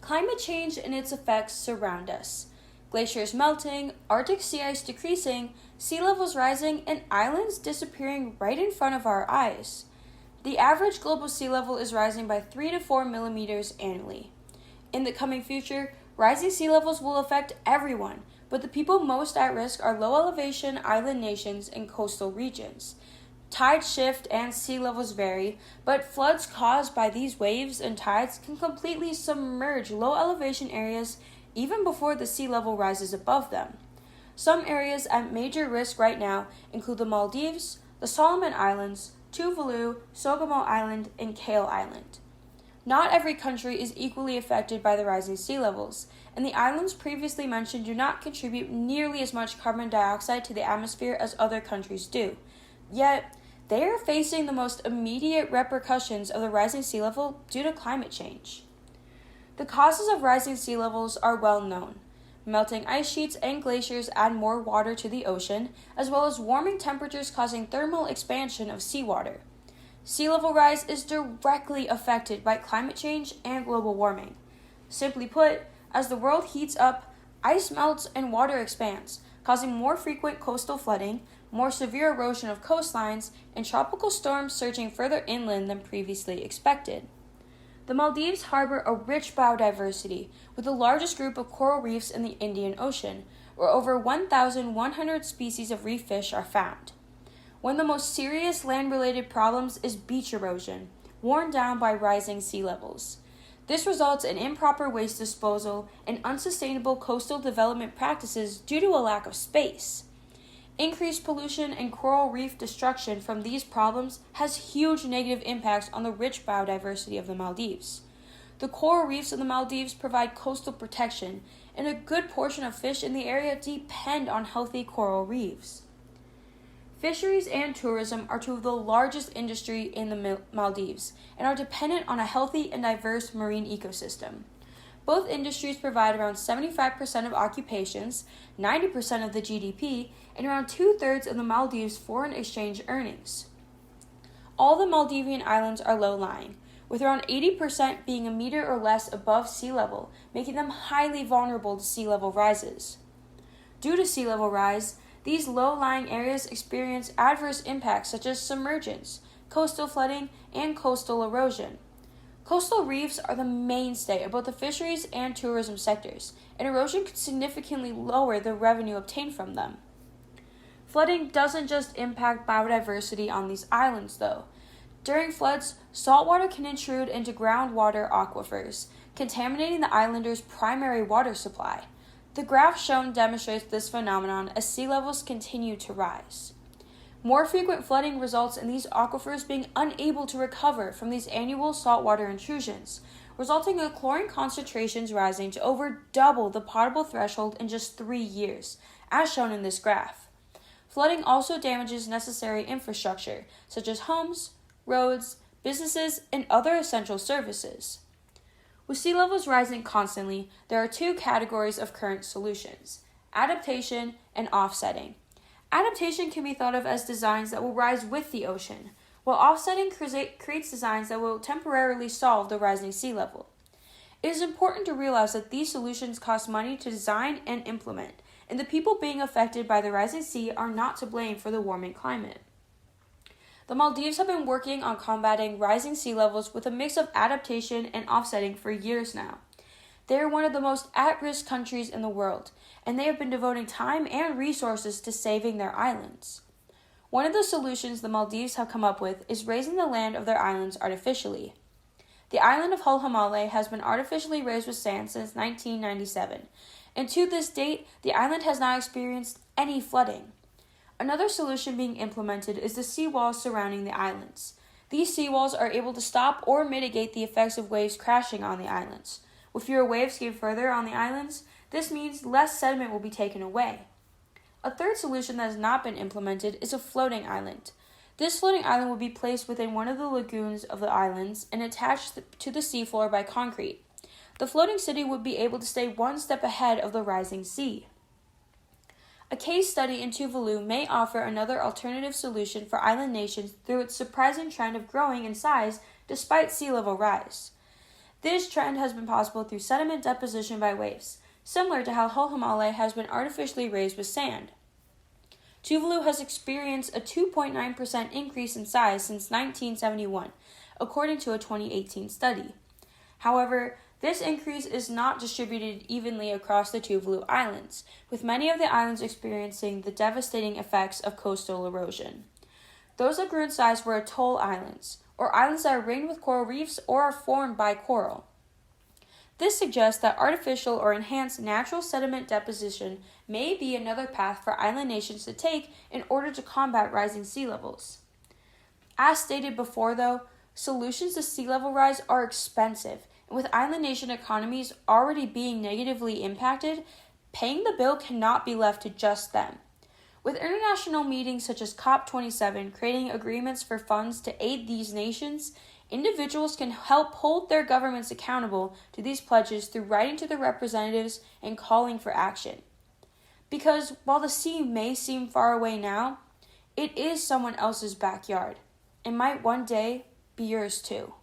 Climate change and its effects surround us. Glaciers melting, Arctic sea ice decreasing, sea levels rising, and islands disappearing right in front of our eyes. The average global sea level is rising by 3 to 4 millimeters annually. In the coming future, rising sea levels will affect everyone, but the people most at risk are low elevation island nations and coastal regions. Tides shift and sea levels vary, but floods caused by these waves and tides can completely submerge low elevation areas even before the sea level rises above them. Some areas at major risk right now include the Maldives, the Solomon Islands, Tuvalu, Sogamo Island, and Kale Island. Not every country is equally affected by the rising sea levels, and the islands previously mentioned do not contribute nearly as much carbon dioxide to the atmosphere as other countries do. Yet, they are facing the most immediate repercussions of the rising sea level due to climate change. The causes of rising sea levels are well known. Melting ice sheets and glaciers add more water to the ocean, as well as warming temperatures causing thermal expansion of seawater. Sea level rise is directly affected by climate change and global warming. Simply put, as the world heats up, ice melts and water expands, causing more frequent coastal flooding, more severe erosion of coastlines, and tropical storms surging further inland than previously expected. The Maldives harbor a rich biodiversity, with the largest group of coral reefs in the Indian Ocean, where over 1,100 species of reef fish are found. One of the most serious land-related problems is beach erosion, worn down by rising sea levels. This results in improper waste disposal and unsustainable coastal development practices due to a lack of space. Increased pollution and coral reef destruction from these problems has huge negative impacts on the rich biodiversity of the Maldives. The coral reefs of the Maldives provide coastal protection, and a good portion of fish in the area depend on healthy coral reefs. Fisheries and tourism are two of the largest industries in the Maldives and are dependent on a healthy and diverse marine ecosystem. Both industries provide around 75% of occupations, 90% of the GDP, and around 2/3 of the Maldives' foreign exchange earnings. All the Maldivian islands are low-lying, with around 80% being a meter or less above sea level, making them highly vulnerable to sea level rises. Due to sea level rise, these low-lying areas experience adverse impacts such as submergence, coastal flooding, and coastal erosion. Coastal reefs are the mainstay of both the fisheries and tourism sectors, and erosion could significantly lower the revenue obtained from them. Flooding doesn't just impact biodiversity on these islands, though. During floods, saltwater can intrude into groundwater aquifers, contaminating the islanders' primary water supply. The graph shown demonstrates this phenomenon as sea levels continue to rise. More frequent flooding results in these aquifers being unable to recover from these annual saltwater intrusions, resulting in chlorine concentrations rising to over double the potable threshold in just 3 years, as shown in this graph. Flooding also damages necessary infrastructure, such as homes, roads, businesses, and other essential services. With sea levels rising constantly, there are two categories of current solutions: adaptation and offsetting. Adaptation can be thought of as designs that will rise with the ocean, while offsetting creates designs that will temporarily solve the rising sea level. It is important to realize that these solutions cost money to design and implement, and the people being affected by the rising sea are not to blame for the warming climate. The Maldives have been working on combating rising sea levels with a mix of adaptation and offsetting for years now. They are one of the most at-risk countries in the world, and they have been devoting time and resources to saving their islands. One of the solutions the Maldives have come up with is raising the land of their islands artificially. The island of Hulhamale has been artificially raised with sand since 1997, and to this date, the island has not experienced any flooding. Another solution being implemented is the seawalls surrounding the islands. These seawalls are able to stop or mitigate the effects of waves crashing on the islands. With fewer waves getting further on the islands, this means less sediment will be taken away. A third solution that has not been implemented is a floating island. This floating island will be placed within one of the lagoons of the islands and attached to the seafloor by concrete. The floating city would be able to stay one step ahead of the rising sea. A case study in Tuvalu may offer another alternative solution for island nations through its surprising trend of growing in size despite sea level rise. This trend has been possible through sediment deposition by waves, similar to how Himalaya has been artificially raised with sand. Tuvalu has experienced a 2.9% increase in size since 1971, according to a 2018 study. However, this increase is not distributed evenly across the Tuvalu Islands, with many of the islands experiencing the devastating effects of coastal erosion. Those that grew in size were atoll islands, or islands that are ringed with coral reefs or are formed by coral. This suggests that artificial or enhanced natural sediment deposition may be another path for island nations to take in order to combat rising sea levels. As stated before, though, solutions to sea level rise are expensive, and with island nation economies already being negatively impacted, paying the bill cannot be left to just them. With international meetings such as COP27 creating agreements for funds to aid these nations, individuals can help hold their governments accountable to these pledges through writing to their representatives and calling for action. Because while the sea may seem far away now, it is someone else's backyard and might one day be yours too.